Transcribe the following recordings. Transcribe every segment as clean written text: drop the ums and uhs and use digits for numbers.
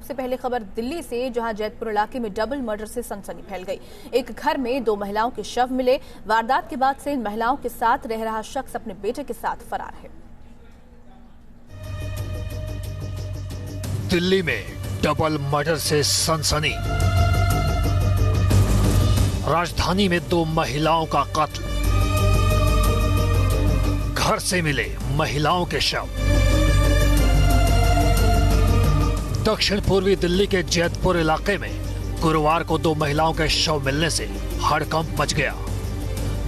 सबसे पहले खबर दिल्ली से, जहां जैतपुर इलाके में डबल मर्डर से सनसनी फैल गई। एक घर में 2 महिलाओं के शव मिले। वारदात के बाद से इन महिलाओं के साथ रह रहा शख्स अपने बेटे के साथ फरार है। दिल्ली में डबल मर्डर से सनसनी। राजधानी में 2 महिलाओं का कत्ल। घर से मिले महिलाओं के शव। दक्षिण पूर्वी दिल्ली के जैतपुर इलाके में गुरुवार को 2 महिलाओं के शव मिलने से हड़कंप मच गया।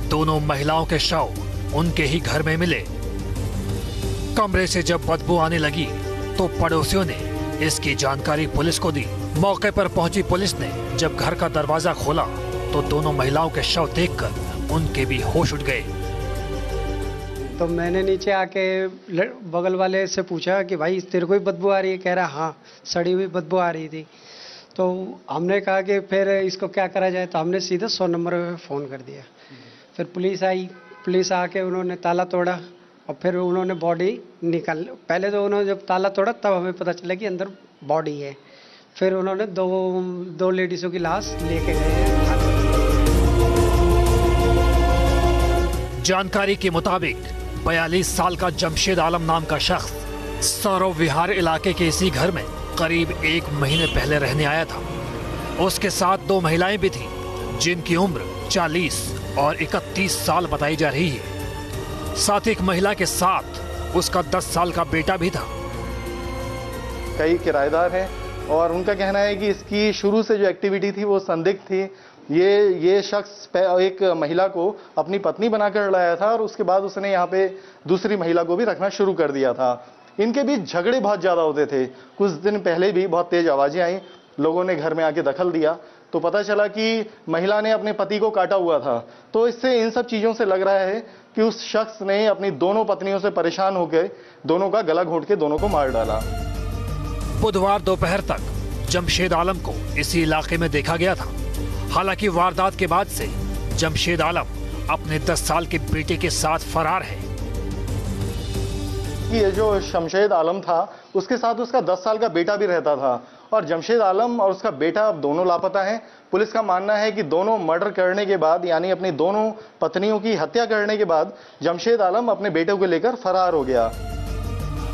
दोनों महिलाओं के शव उनके ही घर में मिले। कमरे से जब बदबू आने लगी तो पड़ोसियों ने इसकी जानकारी पुलिस को दी। मौके पर पहुंची पुलिस ने जब घर का दरवाजा खोला तो दोनों महिलाओं के शव देखकर उनके भी होश उड़ गए। तो मैंने नीचे आके बगल वाले से पूछा कि भाई तेरे को भी बदबू आ रही है? कह रहा हाँ, सड़ी हुई बदबू आ रही थी। तो हमने कहा कि फिर इसको क्या करा जाए, तो हमने सीधा 100 नंबर पे फ़ोन कर दिया। फिर पुलिस आई। पुलिस आके उन्होंने ताला तोड़ा और फिर उन्होंने बॉडी निकाल। पहले तो उन्होंने जब ताला तोड़ा तब हमें पता चला कि अंदर बॉडी है। फिर उन्होंने दो लेडीज़ों की लाश लेके गए। जानकारी के मुताबिक 42 साल का जमशेद आलम नाम का शख्स सौरव विहार इलाके के इसी घर में करीब 1 महीने पहले रहने आया था। उसके साथ 2 महिलाएं भी थीं, जिनकी उम्र 40 और 31 साल बताई जा रही है। साथ ही एक महिला के साथ उसका 10 साल का बेटा भी था। कई किराएदार हैं और उनका कहना है कि इसकी शुरू से जो एक्टिविटी थी वो संदिग्ध थी। ये शख्स एक महिला को अपनी पत्नी बनाकर लाया था और उसके बाद उसने यहाँ पे दूसरी महिला को भी रखना शुरू कर दिया था। इनके बीच झगड़े बहुत ज़्यादा होते थे। कुछ दिन पहले भी बहुत तेज आवाज़ें आई। लोगों ने घर में आके दखल दिया तो पता चला कि महिला ने अपने पति को काटा हुआ था। तो इससे इन सब चीज़ों से लग रहा है कि उस शख्स ने अपनी दोनों पत्नियों से परेशान होकर दोनों का गला घोंट के दोनों को मार डाला। बुधवार दोपहर तक जमशेद आलम को इसी इलाके में देखा गया था। हालांकि वारदात के बाद से जमशेद आलम अपने 10 साल के बेटे के साथ फरार है। ये जो जमशेद आलम था उसके साथ उसका 10 साल का बेटा भी रहता था और जमशेद आलम और उसका बेटा अब दोनों लापता हैं। पुलिस का मानना है कि दोनों मर्डर करने के बाद, यानी अपनी दोनों पत्नियों की हत्या करने के बाद, जमशेद आलम अपने बेटे को लेकर फरार हो गया।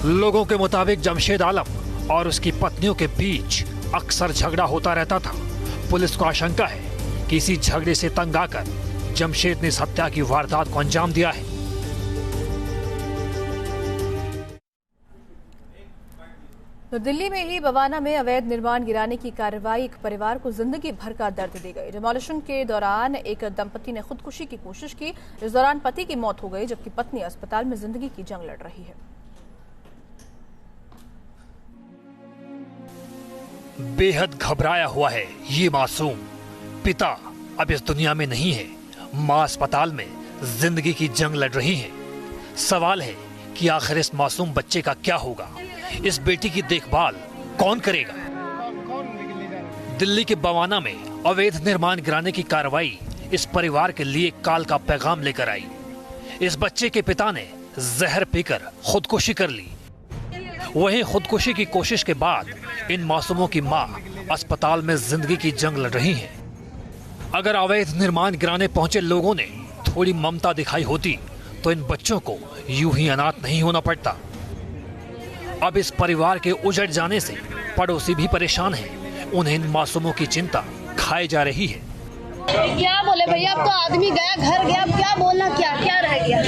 लोगों के मुताबिक जमशेद आलम और उसकी पत्नियों के बीच अक्सर झगड़ा होता रहता था। पुलिस को आशंका है कि इसी झगड़े से तंग आकर जमशेद ने इस हत्या की वारदात को अंजाम दिया है। तो दिल्ली में ही बवाना में अवैध निर्माण गिराने की कार्रवाई एक परिवार को जिंदगी भर का दर्द दे गई। डिमोलिशन के दौरान एक दंपति ने खुदकुशी की कोशिश की। इस दौरान पति की मौत हो गई, जबकि पत्नी अस्पताल में जिंदगी की जंग लड़ रही है। बेहद घबराया हुआ है ये मासूम। पिता अब इस दुनिया में नहीं है, मां अस्पताल में जिंदगी की जंग लड़ रही है। सवाल है कि आखिर इस मासूम बच्चे का क्या होगा? इस बेटी की देखभाल कौन करेगा? दिल्ली के बवाना में अवैध निर्माण गिराने की कार्रवाई इस परिवार के लिए काल का पैगाम लेकर आई। इस बच्चे के पिता ने जहर पीकर खुदकुशी कर ली। वहीं खुदकुशी की कोशिश के बाद इन मासूमों की मां अस्पताल में जिंदगी की जंग लड़ रही है। अगर अवैध निर्माण गिराने पहुंचे लोगों ने थोड़ी ममता दिखाई होती तो इन बच्चों को यूं ही अनाथ नहीं होना पड़ता। अब इस परिवार के उजड़ जाने से पड़ोसी भी परेशान हैं। उन्हें इन मासूमों की चिंता खाई जा रही है। क्या बोले भैया, अब तो आदमी गया, घर गया, अब क्या बोलना, क्या रह गया,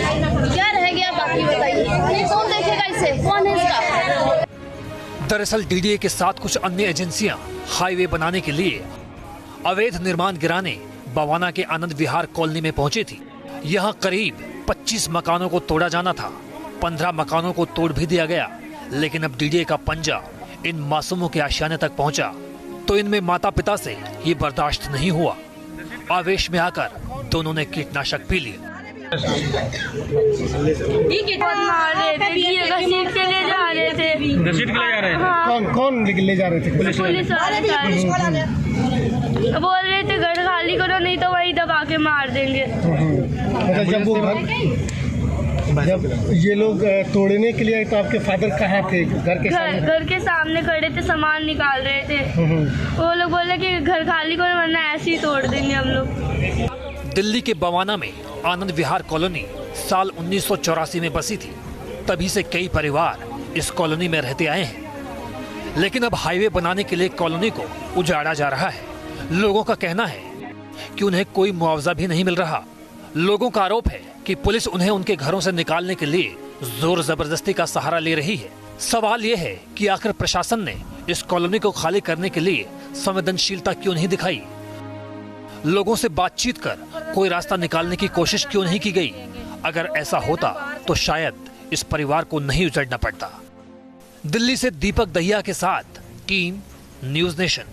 क्या रह गया बाकी बताइए। कौन देखेगा इसे, कौन है इसका? दरअसल डीडीए के साथ कुछ अन्य एजेंसियां हाईवे बनाने के लिए अवैध निर्माण गिराने बवाना के आनंद विहार कॉलोनी में पहुंची थी। यहां करीब 25 मकानों को तोड़ा जाना था। 15 मकानों को तोड़ भी दिया गया, लेकिन अब डीडीए का पंजा इन मासूमों के आशियाने तक पहुंचा तो इनमें माता पिता से ये बर्दाश्त नहीं हुआ। आवेश में आकर दोनों ने कीटनाशक पी लिया। घसीट के ले जा रहे थे। कौन ले जा रहे थे? पुलिस वाले बोल रहे थे घर खाली करो नहीं तो वही दबा के मार देंगे। जब ये लोग तोड़ने के लिए आए तो आपके फादर कहाँ थे? घर के सामने खड़े थे, सामान निकाल रहे थे। वो लोग बोले कि घर खाली करो वरना ऐसे ही तोड़ देंगे हम लोग। दिल्ली के बवाना में आनंद विहार कॉलोनी साल 1984 में बसी थी। तभी से कई परिवार इस कॉलोनी में रहते आए हैं, लेकिन अब हाईवे बनाने के लिए कॉलोनी को उजाड़ा जा रहा है। लोगों का कहना है कि उन्हें कोई मुआवजा भी नहीं मिल रहा। लोगों का आरोप है कि पुलिस उन्हें उनके घरों से निकालने के लिए जोर जबरदस्ती का सहारा ले रही है। सवाल यह है कि आखिर प्रशासन ने इस कॉलोनी को खाली करने के लिए संवेदनशीलता क्यों नहीं दिखाई? लोगों से बातचीत कर कोई रास्ता निकालने की कोशिश क्यों नहीं की गई? अगर ऐसा होता तो शायद इस परिवार को नहीं उजड़ना पड़ता। दिल्ली से दीपक दहिया के साथ टीम न्यूज़ नेशन।